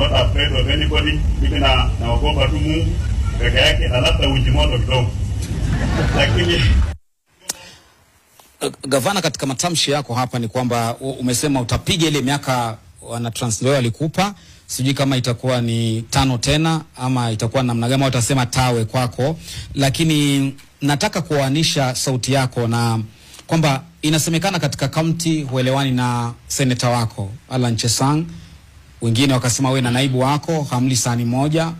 not afraid of anybody, mimi naogopa tu Mungu peke yake na labda ujimoto kidogo. Lakini Gavana, katika matamshi yako hapa ni kwamba umesema utapiga ile miaka wana Trans-Nzoia walikupa, sijui kama itakuwa ni 5 tena ama itakuwa namna gani, utasema tawe kwako, lakini nataka kuanisha sauti yako na kwamba inasemekana katika kaunti huelewani na seneta wako Alan Chesang, wengine wakasema wewe na naibu wako hamli sani moja.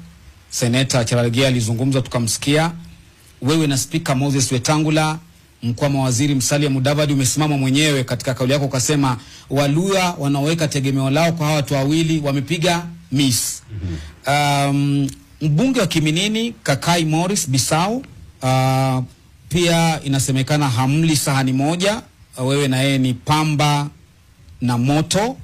Seneta Cherargei alizungumza tukamsikia, wewe na Speaker Moses Wetangula, mkuu wa mawaziri Musalia Mudavadi, umesimama mwenyewe katika kauli yako ukasema Waluya wanaoweka tegemeo lao kwa hawa watu wawili wamepiga miss. Mbunge wa Kiminini Kakai Morris Bisau pia inasemekana hamli sahani moja, wewe na yeye ni pamba na moto.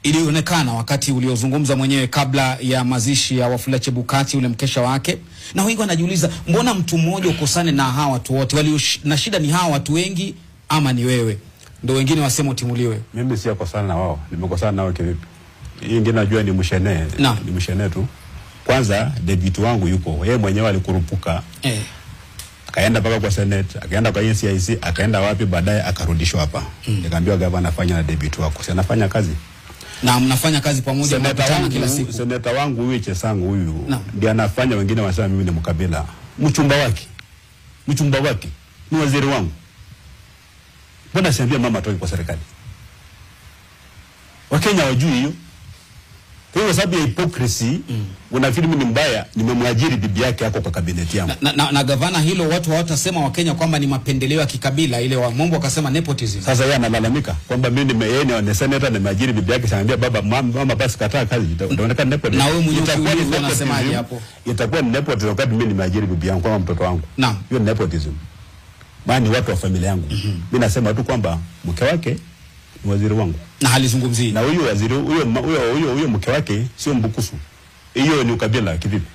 Ilionekana wakati uliozungumza mwenyewe kabla ya mazishi ya Wafula Chebukati ule mkesha wake, na wengi wanajiuliza mbona mtu mmoja ukosane na hawa watu wote, walio na shida ni hawa watu wengi ama ni wewe? Ndio wengine wasema utimuliwe. Mimi si yakosana na wao, nimekosana nao kivipi? Hii ingine najua ni mshene, ni mshene tu. Kwanza debut wangu yupo, yeye mwenyewe alikurupuka. Akaenda paka kwa Senate, akaenda kwa NCIC, akaenda wapi, baadaye akarudishwa hapa. Nikamwambia gavana fanya na debut wako. Si anafanya kazi. Na mnafanya kazi pamoja mnakutana kila siku. Seneta wangu huyu Chesang huyu ndiye anafanya, wengine wanasema mimi ni mkabila. Mchumba wake ni waziri wangu. Mbona siambia mama atoke kwa serikali? Wakenya wajui hiyo. Kwa sababu ya hypocrisy, unafikiri mimi ni mbaya, nimemwajiri bibi yake yako kwa kabineti yangu. Na gavana, hilo watu hawatasema Wakenya kwamba ni mapendeleo ya kikabila, ile wa Mombo akasema nepotism. Sasa yeye analalamika kwamba mimi ni senator, nimeajiri bibi yake, sanaambia baba mama basi kataa kazi, utaonekana nepotism. Na wewe mwenyewe unasemaje hapo? Itakuwa ni nepotism wakati mimi nimeajiri bibi yangu kama mtoto wangu. Hiyo nepotism. Maana watu wa familia yangu. Mimi nasema tu kwamba mke wake ni waziri wangu. Na halizungumzii. Na huyo waziri huyo mke wake sio Mbukusu. Hiyo ni ukabila kivipi?